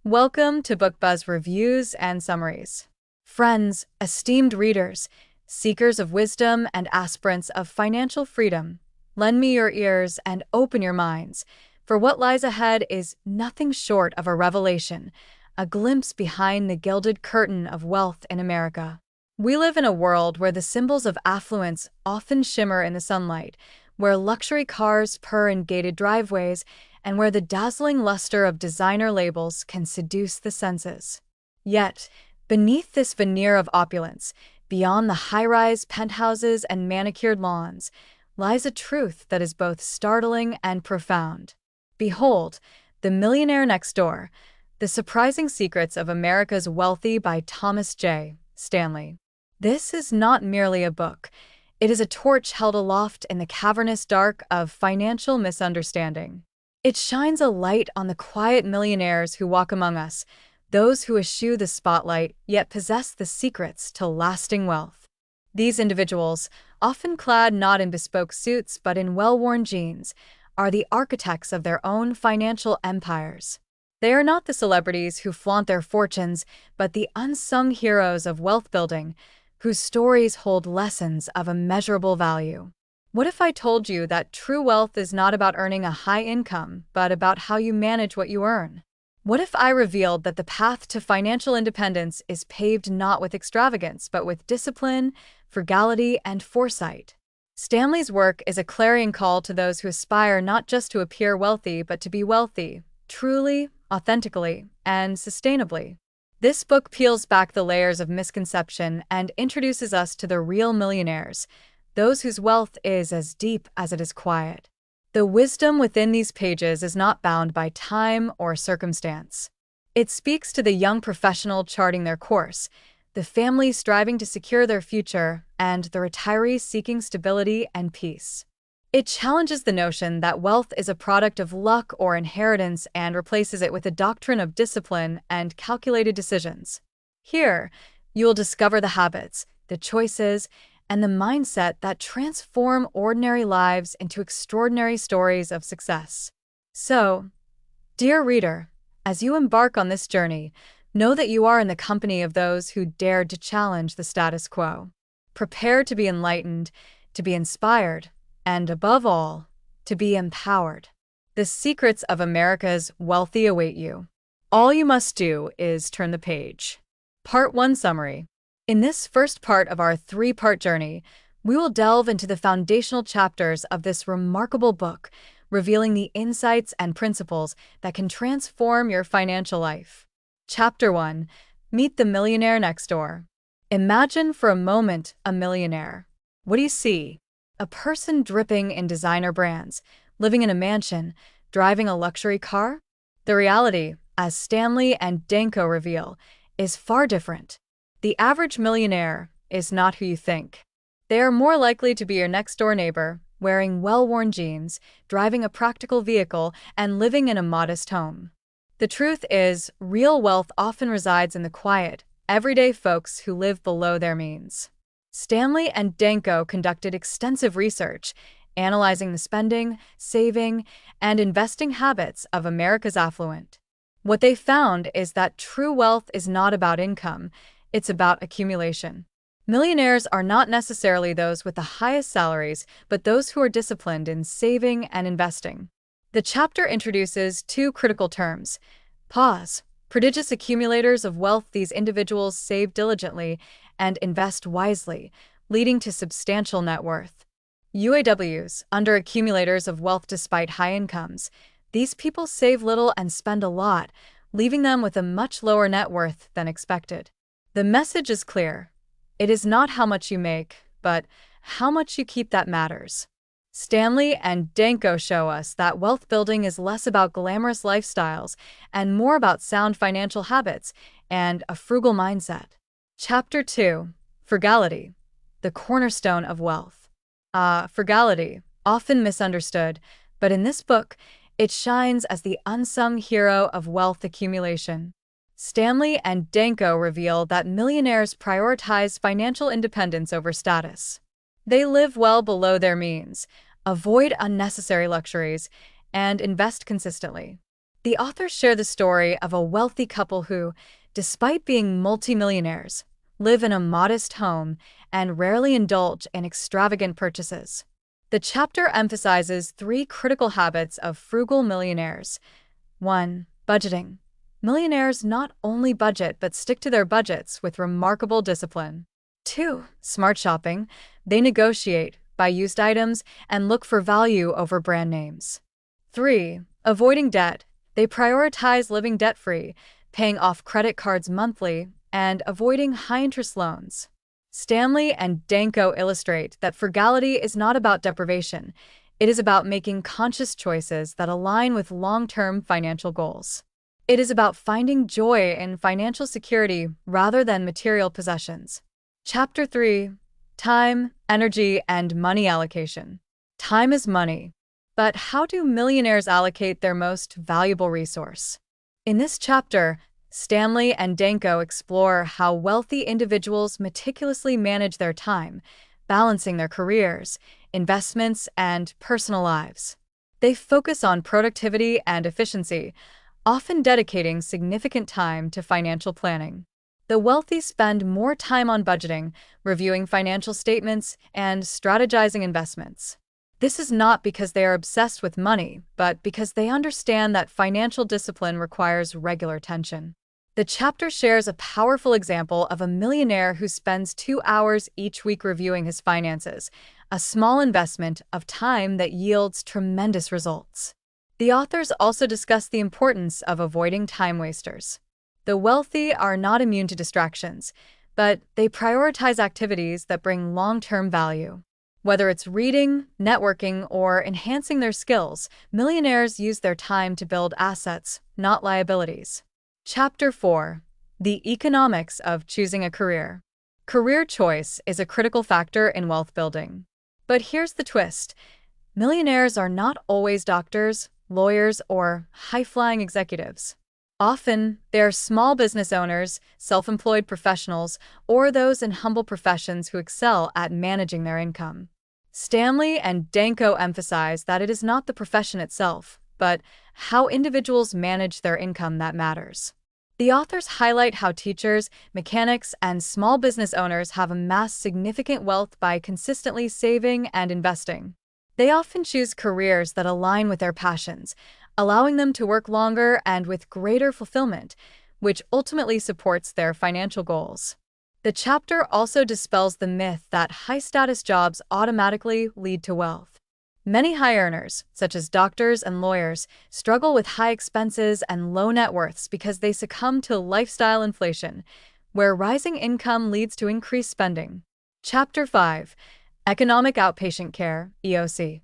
Welcome to BookBuzz Reviews and Summaries. Friends, esteemed readers, seekers of wisdom and aspirants of financial freedom, lend me your ears and open your minds, for what lies ahead is nothing short of a revelation, a glimpse behind the gilded curtain of wealth in America. We live in a world where the symbols of affluence often shimmer in the sunlight, where luxury cars purr in gated driveways, and where the dazzling luster of designer labels can seduce the senses. Yet, beneath this veneer of opulence, beyond the high-rise penthouses and manicured lawns, lies a truth that is both startling and profound. Behold, The Millionaire Next Door, The Surprising Secrets of America's Wealthy by Thomas J. Stanley. This is not merely a book. It is a torch held aloft in the cavernous dark of financial misunderstanding. It shines a light on the quiet millionaires who walk among us, those who eschew the spotlight yet possess the secrets to lasting wealth. These individuals, often clad not in bespoke suits but in well-worn jeans, are the architects of their own financial empires. They are not the celebrities who flaunt their fortunes, but the unsung heroes of wealth building, whose stories hold lessons of immeasurable value. What if I told you that true wealth is not about earning a high income, but about how you manage what you earn? What if I revealed that the path to financial independence is paved not with extravagance, but with discipline, frugality, and foresight? Stanley's work is a clarion call to those who aspire not just to appear wealthy, but to be wealthy, truly, authentically, and sustainably. This book peels back the layers of misconception and introduces us to the real millionaires, those whose wealth is as deep as it is quiet. The wisdom within these pages is not bound by time or circumstance. It speaks to the young professional charting their course, the family striving to secure their future, and the retiree seeking stability and peace. It challenges the notion that wealth is a product of luck or inheritance and replaces it with a doctrine of discipline and calculated decisions. Here, you will discover the habits, the choices, and the mindset that transform ordinary lives into extraordinary stories of success. So, dear reader, as you embark on this journey, know that you are in the company of those who dared to challenge the status quo. Prepare to be enlightened, to be inspired, and above all, to be empowered. The secrets of America's wealthy await you. All you must do is turn the page. Part 1 Summary. In this first part of our three-part journey, we will delve into the foundational chapters of this remarkable book, revealing the insights and principles that can transform your financial life. Chapter 1. Meet the Millionaire Next Door. Imagine for a moment a millionaire. What do you see? A person dripping in designer brands, living in a mansion, driving a luxury car? The reality, as Stanley and Danko reveal, is far different. The average millionaire is not who you think. They are more likely to be your next-door neighbor, wearing well-worn jeans, driving a practical vehicle, and living in a modest home. The truth is, real wealth often resides in the quiet, everyday folks who live below their means. Stanley and Danko conducted extensive research, analyzing the spending, saving, and investing habits of America's affluent. What they found is that true wealth is not about income, it's about accumulation. Millionaires are not necessarily those with the highest salaries, but those who are disciplined in saving and investing. The chapter introduces two critical terms. Pause. Prodigious accumulators of wealth. These individuals save diligently and invest wisely, leading to substantial net worth. UAWs, under-accumulators of wealth despite high incomes. These people save little and spend a lot, leaving them with a much lower net worth than expected. The message is clear. It is not how much you make, but how much you keep that matters. Stanley and Danko show us that wealth building is less about glamorous lifestyles and more about sound financial habits and a frugal mindset. Chapter 2. Frugality, the cornerstone of wealth. Frugality, often misunderstood, but in this book, it shines as the unsung hero of wealth accumulation. Stanley and Danko reveal that millionaires prioritize financial independence over status. They live well below their means, avoid unnecessary luxuries, and invest consistently. The authors share the story of a wealthy couple who, despite being multimillionaires, live in a modest home and rarely indulge in extravagant purchases. The chapter emphasizes three critical habits of frugal millionaires. 1. Budgeting. Millionaires not only budget but stick to their budgets with remarkable discipline. 2. Smart shopping. They negotiate, buy used items, and look for value over brand names. 3. Avoiding debt. They prioritize living debt-free, paying off credit cards monthly, and avoiding high-interest loans. Stanley and Danko illustrate that frugality is not about deprivation. It is about making conscious choices that align with long-term financial goals. It is about finding joy in financial security rather than material possessions. Chapter 3. Time, Energy, and Money Allocation. Time is money. But how do millionaires allocate their most valuable resource? In this chapter, Stanley and Danko explore how wealthy individuals meticulously manage their time, balancing their careers, investments, and personal lives. They focus on productivity and efficiency, often dedicating significant time to financial planning. The wealthy spend more time on budgeting, reviewing financial statements, and strategizing investments. This is not because they are obsessed with money, but because they understand that financial discipline requires regular attention. The chapter shares a powerful example of a millionaire who spends 2 hours each week reviewing his finances, a small investment of time that yields tremendous results. The authors also discuss the importance of avoiding time wasters. The wealthy are not immune to distractions, but they prioritize activities that bring long-term value. Whether it's reading, networking, or enhancing their skills, millionaires use their time to build assets, not liabilities. Chapter 4. The Economics of Choosing a Career. Career choice is a critical factor in wealth building. But here's the twist. Millionaires are not always doctors, lawyers, or high-flying executives. Often, they are small business owners, self-employed professionals, or those in humble professions who excel at managing their income. Stanley and Danko emphasize that it is not the profession itself, but how individuals manage their income that matters. The authors highlight how teachers, mechanics, and small business owners have amassed significant wealth by consistently saving and investing. They often choose careers that align with their passions, allowing them to work longer and with greater fulfillment, which ultimately supports their financial goals. The chapter also dispels the myth that high-status jobs automatically lead to wealth. Many high earners, such as doctors and lawyers, struggle with high expenses and low net worths because they succumb to lifestyle inflation, where rising income leads to increased spending. Chapter 5. Economic Outpatient Care, EOC.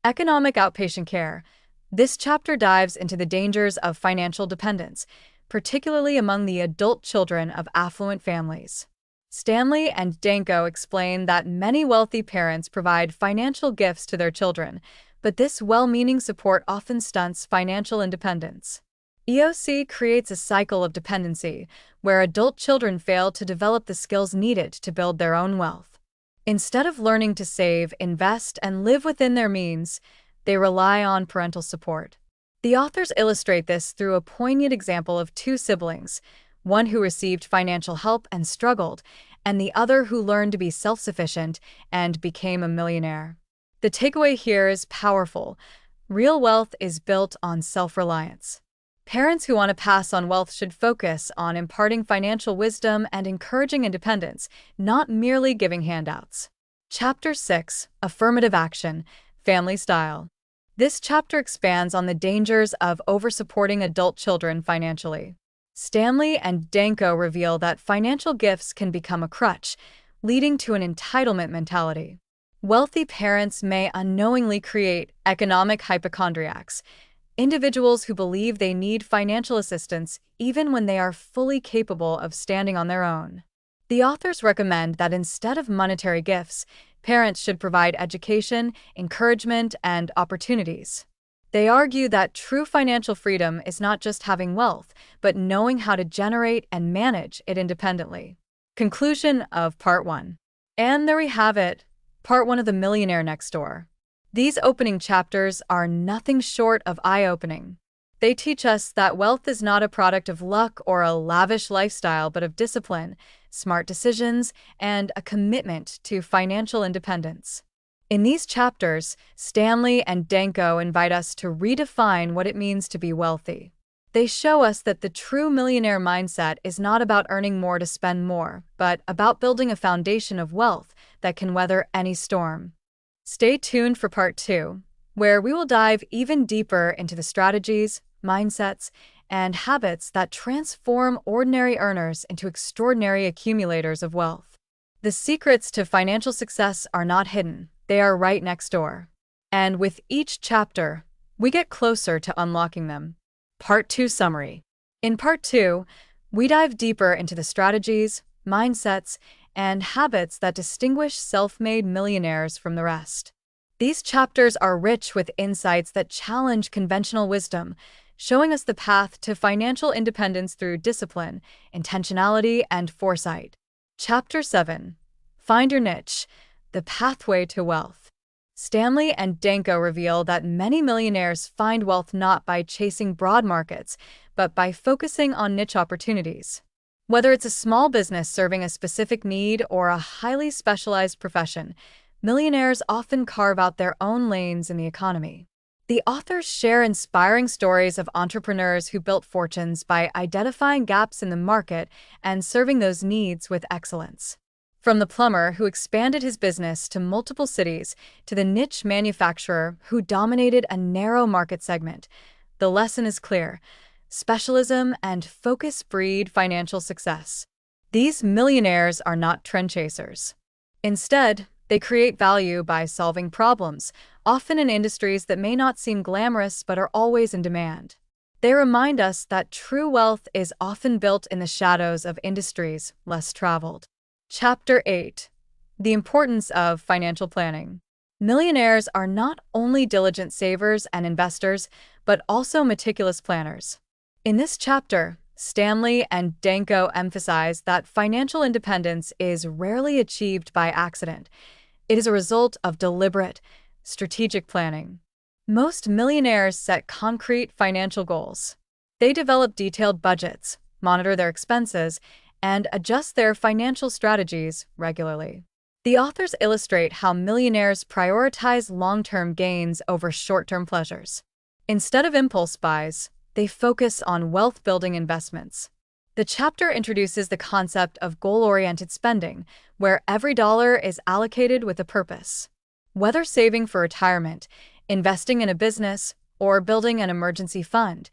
Economic Outpatient Care. This chapter dives into the dangers of financial dependence, particularly among the adult children of affluent families. Stanley and Danko explain that many wealthy parents provide financial gifts to their children, but this well-meaning support often stunts financial independence. EOC creates a cycle of dependency, where adult children fail to develop the skills needed to build their own wealth. Instead of learning to save, invest, and live within their means, they rely on parental support. The authors illustrate this through a poignant example of two siblings, one who received financial help and struggled, and the other who learned to be self-sufficient and became a millionaire. The takeaway here is powerful. Real wealth is built on self-reliance. Parents who want to pass on wealth should focus on imparting financial wisdom and encouraging independence, not merely giving handouts. Chapter 6. Affirmative Action, Family Style. This chapter expands on the dangers of over-supporting adult children financially. Stanley and Danko reveal that financial gifts can become a crutch, leading to an entitlement mentality. Wealthy parents may unknowingly create economic hypochondriacs, individuals who believe they need financial assistance even when they are fully capable of standing on their own. The authors recommend that instead of monetary gifts, parents should provide education, encouragement, and opportunities. They argue that true financial freedom is not just having wealth, but knowing how to generate and manage it independently. Conclusion of Part 1. And there we have it, Part 1 of The Millionaire Next Door. These opening chapters are nothing short of eye-opening. They teach us that wealth is not a product of luck or a lavish lifestyle, but of discipline, smart decisions, and a commitment to financial independence. In these chapters, Stanley and Danko invite us to redefine what it means to be wealthy. They show us that the true millionaire mindset is not about earning more to spend more, but about building a foundation of wealth that can weather any storm. Stay tuned for part 2, where we will dive even deeper into the strategies, mindsets, and habits that transform ordinary earners into extraordinary accumulators of wealth. The secrets to financial success are not hidden, they are right next door. And with each chapter, we get closer to unlocking them. Part 2 Summary. In Part 2, we dive deeper into the strategies, mindsets, and habits that distinguish self-made millionaires from the rest. These chapters are rich with insights that challenge conventional wisdom, showing us the path to financial independence through discipline, intentionality, and foresight. Chapter 7. Find Your Niche, the Pathway to Wealth. Stanley and Danko reveal that many millionaires find wealth not by chasing broad markets, but by focusing on niche opportunities. Whether it's a small business serving a specific need or a highly specialized profession, millionaires often carve out their own lanes in the economy. The authors share inspiring stories of entrepreneurs who built fortunes by identifying gaps in the market and serving those needs with excellence. From the plumber who expanded his business to multiple cities to the niche manufacturer who dominated a narrow market segment, the lesson is clear: specialism and focus breed financial success. These millionaires are not trend chasers. Instead, they create value by solving problems, often in industries that may not seem glamorous but are always in demand. They remind us that true wealth is often built in the shadows of industries less traveled. Chapter 8. The Importance of Financial Planning. Millionaires are not only diligent savers and investors, but also meticulous planners. In this chapter, Stanley and Danko emphasize that financial independence is rarely achieved by accident. It is a result of deliberate, strategic planning. Most millionaires set concrete financial goals. They develop detailed budgets, monitor their expenses, and adjust their financial strategies regularly. The authors illustrate how millionaires prioritize long-term gains over short-term pleasures. Instead of impulse buys, they focus on wealth-building investments. The chapter introduces the concept of goal-oriented spending, where every dollar is allocated with a purpose. Whether saving for retirement, investing in a business, or building an emergency fund,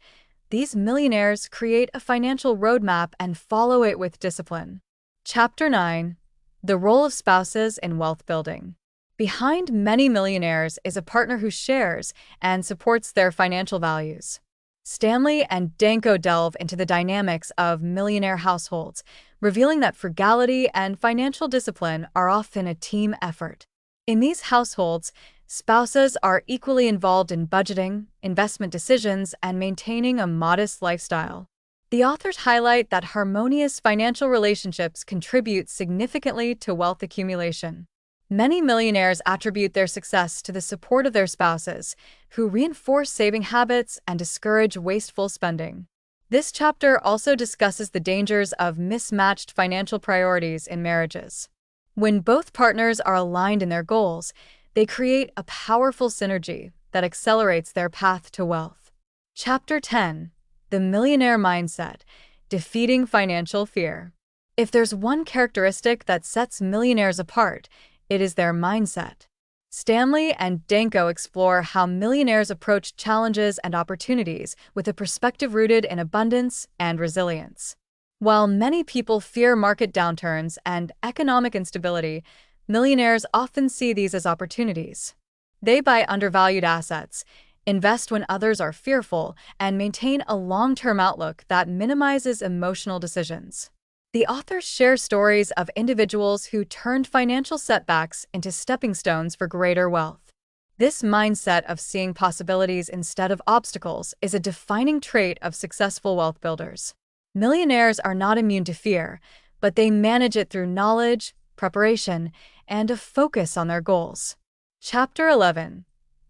these millionaires create a financial roadmap and follow it with discipline. Chapter 9. The Role of Spouses in Wealth Building. Behind many millionaires is a partner who shares and supports their financial values. Stanley and Danko delve into the dynamics of millionaire households, revealing that frugality and financial discipline are often a team effort. In these households, spouses are equally involved in budgeting, investment decisions, and maintaining a modest lifestyle. The authors highlight that harmonious financial relationships contribute significantly to wealth accumulation. Many millionaires attribute their success to the support of their spouses, who reinforce saving habits and discourage wasteful spending. This chapter also discusses the dangers of mismatched financial priorities in marriages. When both partners are aligned in their goals, they create a powerful synergy that accelerates their path to wealth. Chapter 10. The Millionaire Mindset, Defeating Financial Fear. If there's one characteristic that sets millionaires apart, it is their mindset. Stanley and Danko explore how millionaires approach challenges and opportunities with a perspective rooted in abundance and resilience. While many people fear market downturns and economic instability, millionaires often see these as opportunities. They buy undervalued assets, invest when others are fearful, and maintain a long-term outlook that minimizes emotional decisions. The authors share stories of individuals who turned financial setbacks into stepping stones for greater wealth. This mindset of seeing possibilities instead of obstacles is a defining trait of successful wealth builders. Millionaires are not immune to fear, but they manage it through knowledge, preparation, and a focus on their goals. Chapter 11.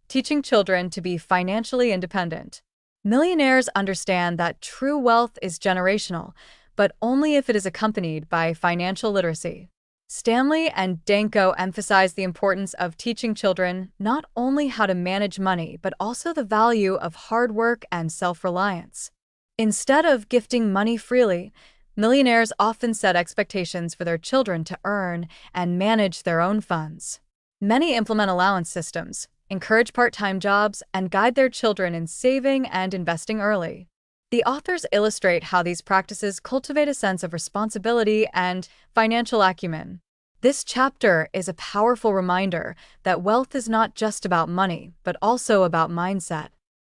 Teaching Children to be Financially Independent. Millionaires understand that true wealth is generational, but only if it is accompanied by financial literacy. Stanley and Danko emphasize the importance of teaching children not only how to manage money, but also the value of hard work and self-reliance. Instead of gifting money freely, millionaires often set expectations for their children to earn and manage their own funds. Many implement allowance systems, encourage part-time jobs, and guide their children in saving and investing early. The authors illustrate how these practices cultivate a sense of responsibility and financial acumen. This chapter is a powerful reminder that wealth is not just about money, but also about mindset.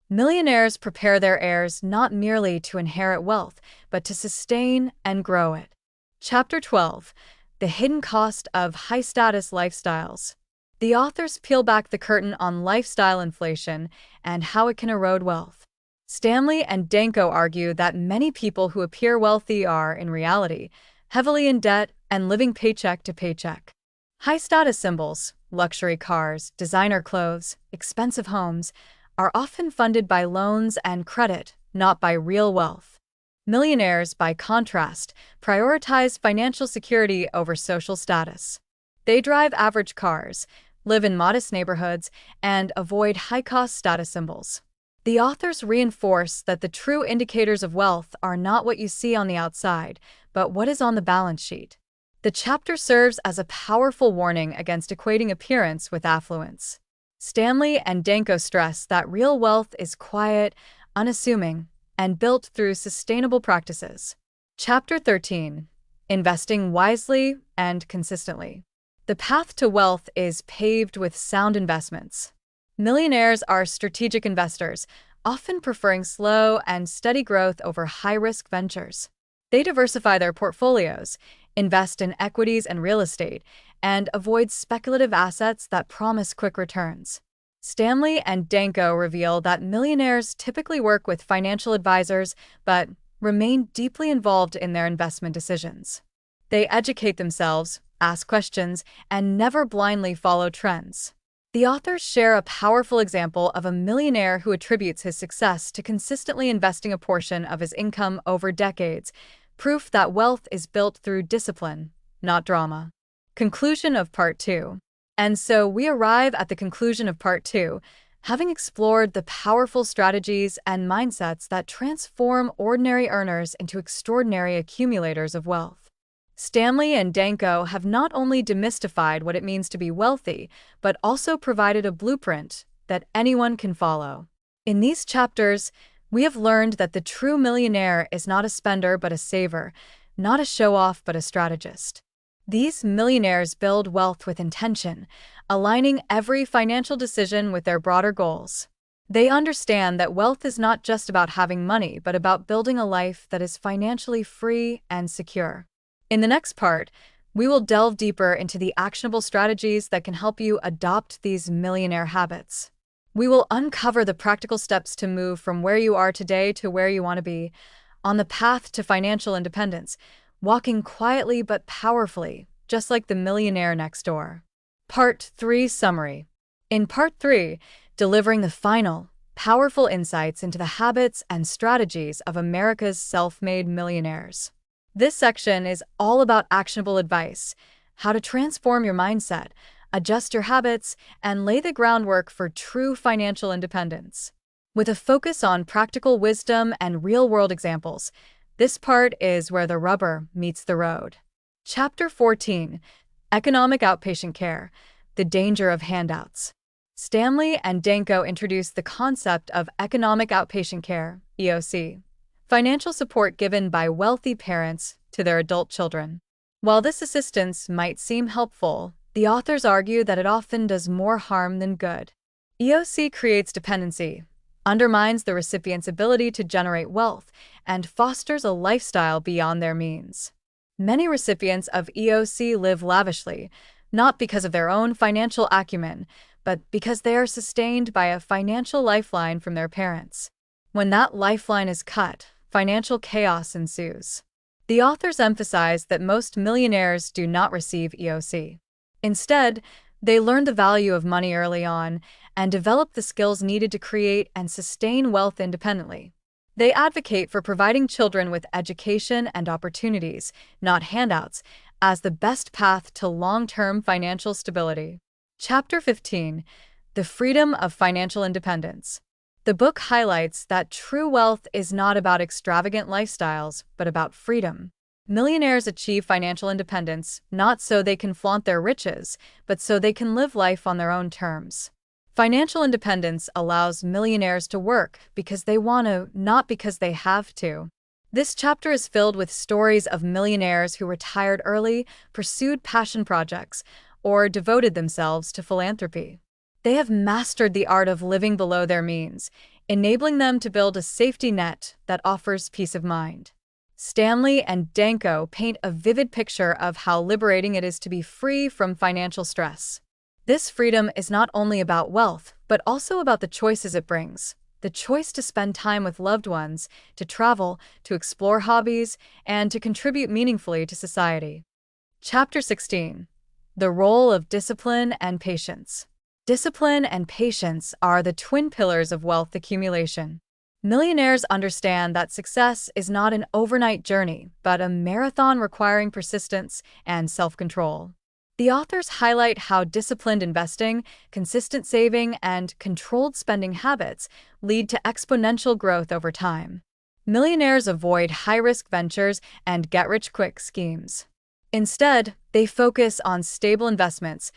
Millionaires prepare their heirs not merely to inherit wealth, but to sustain and grow it. Chapter 12: The Hidden Cost of High-Status Lifestyles. The authors peel back the curtain on lifestyle inflation and how it can erode wealth. Stanley and Danko argue that many people who appear wealthy are, in reality, heavily in debt and living paycheck to paycheck. High-status symbols, luxury cars, designer clothes, expensive homes, are often funded by loans and credit, not by real wealth. Millionaires, by contrast, prioritize financial security over social status. They drive average cars, live in modest neighborhoods, and avoid high-cost status symbols. The authors reinforce that the true indicators of wealth are not what you see on the outside, but what is on the balance sheet. The chapter serves as a powerful warning against equating appearance with affluence. Stanley and Danko stress that real wealth is quiet, unassuming, and built through sustainable practices. Chapter 13: Investing Wisely and Consistently. The path to wealth is paved with sound investments. Millionaires are strategic investors, often preferring slow and steady growth over high-risk ventures. They diversify their portfolios, invest in equities and real estate, and avoid speculative assets that promise quick returns. Stanley and Danko reveal that millionaires typically work with financial advisors but remain deeply involved in their investment decisions. They educate themselves, ask questions, and never blindly follow trends. The authors share a powerful example of a millionaire who attributes his success to consistently investing a portion of his income over decades, proof that wealth is built through discipline, not drama. Conclusion of Part 2. And so we arrive at the conclusion of Part 2, having explored the powerful strategies and mindsets that transform ordinary earners into extraordinary accumulators of wealth. Stanley and Danko have not only demystified what it means to be wealthy, but also provided a blueprint that anyone can follow. In these chapters, we have learned that the true millionaire is not a spender but a saver, not a show-off but a strategist. These millionaires build wealth with intention, aligning every financial decision with their broader goals. They understand that wealth is not just about having money, but about building a life that is financially free and secure. In the next part, we will delve deeper into the actionable strategies that can help you adopt these millionaire habits. We will uncover the practical steps to move from where you are today to where you want to be, on the path to financial independence, walking quietly but powerfully, just like the millionaire next door. Part 3 Summary. In Part 3, delivering the final, powerful insights into the habits and strategies of America's self-made millionaires. This section is all about actionable advice, how to transform your mindset, adjust your habits, and lay the groundwork for true financial independence. With a focus on practical wisdom and real-world examples, this part is where the rubber meets the road. Chapter 14: Economic Outpatient Care, The Danger of Handouts. Stanley and Danko introduce the concept of economic outpatient care, EOC, financial support given by wealthy parents to their adult children. While this assistance might seem helpful, the authors argue that it often does more harm than good. EOC creates dependency, undermines the recipient's ability to generate wealth, and fosters a lifestyle beyond their means. Many recipients of EOC live lavishly, not because of their own financial acumen, but because they are sustained by a financial lifeline from their parents. When that lifeline is cut, financial chaos ensues. The authors emphasize that most millionaires do not receive EOC. Instead, they learn the value of money early on and develop the skills needed to create and sustain wealth independently. They advocate for providing children with education and opportunities, not handouts, as the best path to long-term financial stability. Chapter 15: The Freedom of Financial Independence. The book highlights that true wealth is not about extravagant lifestyles, but about freedom. Millionaires achieve financial independence not so they can flaunt their riches, but so they can live life on their own terms. Financial independence allows millionaires to work because they want to, not because they have to. This chapter is filled with stories of millionaires who retired early, pursued passion projects, or devoted themselves to philanthropy. They have mastered the art of living below their means, enabling them to build a safety net that offers peace of mind. Stanley and Danko paint a vivid picture of how liberating it is to be free from financial stress. This freedom is not only about wealth, but also about the choices it brings. The choice to spend time with loved ones, to travel, to explore hobbies, and to contribute meaningfully to society. Chapter 16: The Role of Discipline and Patience. Discipline and patience are the twin pillars of wealth accumulation. Millionaires understand that success is not an overnight journey, but a marathon requiring persistence and self-control. The authors highlight how disciplined investing, consistent saving, and controlled spending habits lead to exponential growth over time. Millionaires avoid high-risk ventures and get-rich-quick schemes. Instead, they focus on stable investments,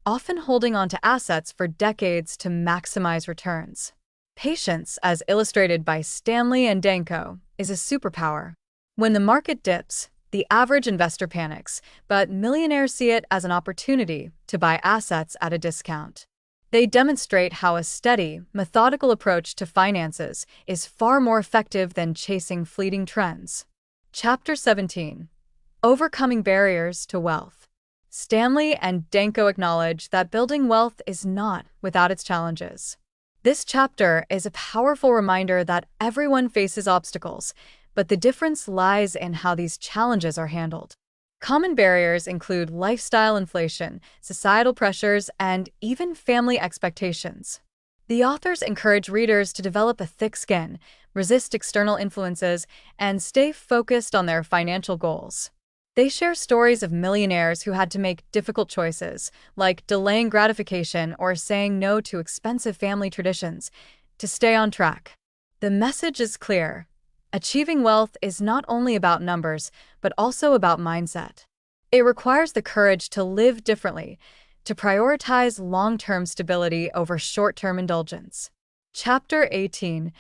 often holding on to assets for decades to maximize returns. Patience, as illustrated by Stanley and Danko, is a superpower. When the market dips, the average investor panics, but millionaires see it as an opportunity to buy assets at a discount. They demonstrate how a steady, methodical approach to finances is far more effective than chasing fleeting trends. Chapter 17: Overcoming Barriers to Wealth. Stanley and Danko acknowledge that building wealth is not without its challenges. This chapter is a powerful reminder that everyone faces obstacles, but the difference lies in how these challenges are handled. Common barriers include lifestyle inflation, societal pressures, and even family expectations. The authors encourage readers to develop a thick skin, resist external influences, and stay focused on their financial goals. They share stories of millionaires who had to make difficult choices, like delaying gratification or saying no to expensive family traditions, to stay on track. The message is clear. Achieving wealth is not only about numbers, but also about mindset. It requires the courage to live differently, to prioritize long-term stability over short-term indulgence. Chapter 18: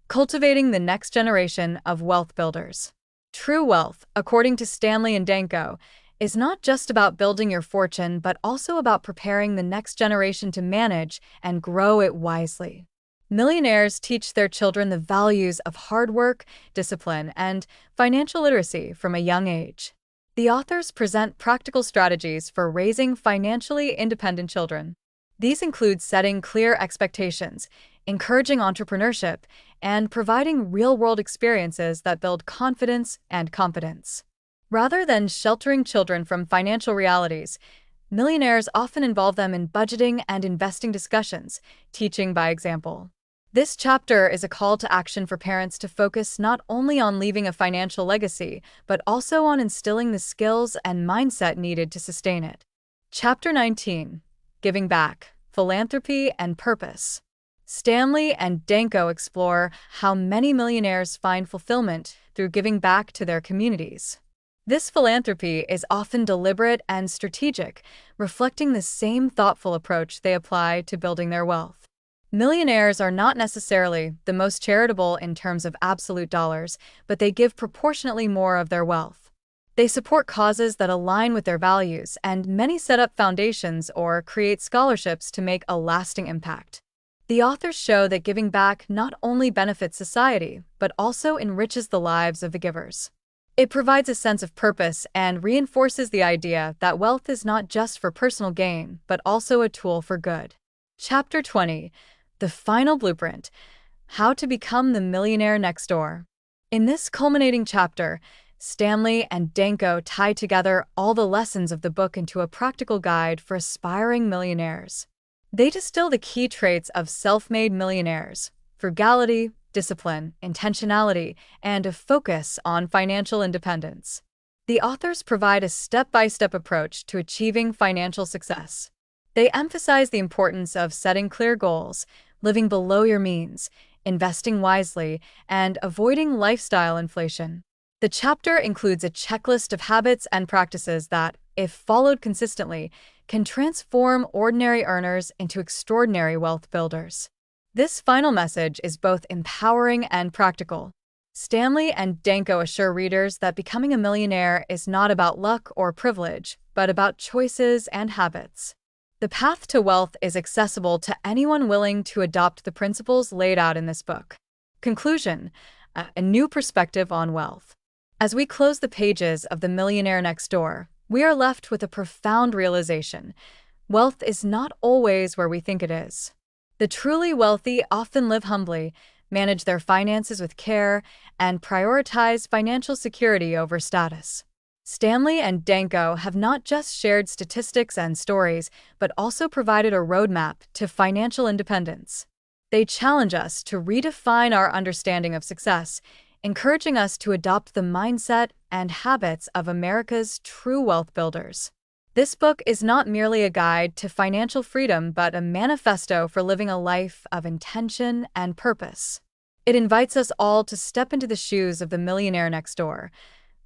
Cultivating the Next Generation of Wealth Builders. True wealth, according to Stanley and Danko, is not just about building your fortune, but also about preparing the next generation to manage and grow it wisely. Millionaires teach their children the values of hard work, discipline, and financial literacy from a young age. The authors present practical strategies for raising financially independent children. These include setting clear expectations, encouraging entrepreneurship, and providing real-world experiences that build confidence and competence. Rather than sheltering children from financial realities, millionaires often involve them in budgeting and investing discussions, teaching by example. This chapter is a call to action for parents to focus not only on leaving a financial legacy, but also on instilling the skills and mindset needed to sustain it. Chapter 19: Giving Back, Philanthropy, and Purpose. Stanley and Danko explore how many millionaires find fulfillment through giving back to their communities. This philanthropy is often deliberate and strategic, reflecting the same thoughtful approach they apply to building their wealth. Millionaires are not necessarily the most charitable in terms of absolute dollars, but they give proportionately more of their wealth. They support causes that align with their values, and many set up foundations or create scholarships to make a lasting impact. The authors show that giving back not only benefits society, but also enriches the lives of the givers. It provides a sense of purpose and reinforces the idea that wealth is not just for personal gain, but also a tool for good. Chapter 20: The Final Blueprint: How to Become the Millionaire Next Door. In this culminating chapter, Stanley and Danko tie together all the lessons of the book into a practical guide for aspiring millionaires. They distill the key traits of self-made millionaires: frugality, discipline, intentionality, and a focus on financial independence. The authors provide a step-by-step approach to achieving financial success. They emphasize the importance of setting clear goals, living below your means, investing wisely, and avoiding lifestyle inflation. The chapter includes a checklist of habits and practices that, if followed consistently, can transform ordinary earners into extraordinary wealth builders. This final message is both empowering and practical. Stanley and Danko assure readers that becoming a millionaire is not about luck or privilege, but about choices and habits. The path to wealth is accessible to anyone willing to adopt the principles laid out in this book. Conclusion: a new perspective on wealth. As we close the pages of The Millionaire Next Door, we are left with a profound realization: wealth is not always where we think it is. The truly wealthy often live humbly, manage their finances with care, and prioritize financial security over status. Stanley and Danko have not just shared statistics and stories, but also provided a roadmap to financial independence. They challenge us to redefine our understanding of success, encouraging us to adopt the mindset and habits of America's true wealth builders. This book is not merely a guide to financial freedom, but a manifesto for living a life of intention and purpose. It invites us all to step into the shoes of the millionaire next door,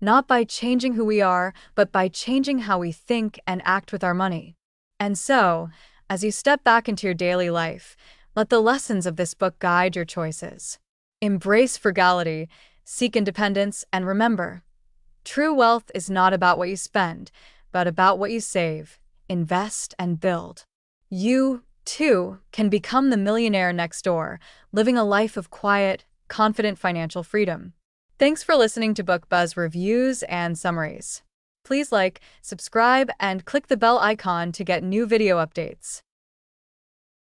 not by changing who we are, but by changing how we think and act with our money. And so, as you step back into your daily life, let the lessons of this book guide your choices. Embrace frugality, seek independence, and remember, true wealth is not about what you spend, but about what you save, invest, and build. You, too, can become the millionaire next door, living a life of quiet, confident financial freedom. Thanks for listening to Book Buzz reviews and summaries. Please like, subscribe, and click the bell icon to get new video updates.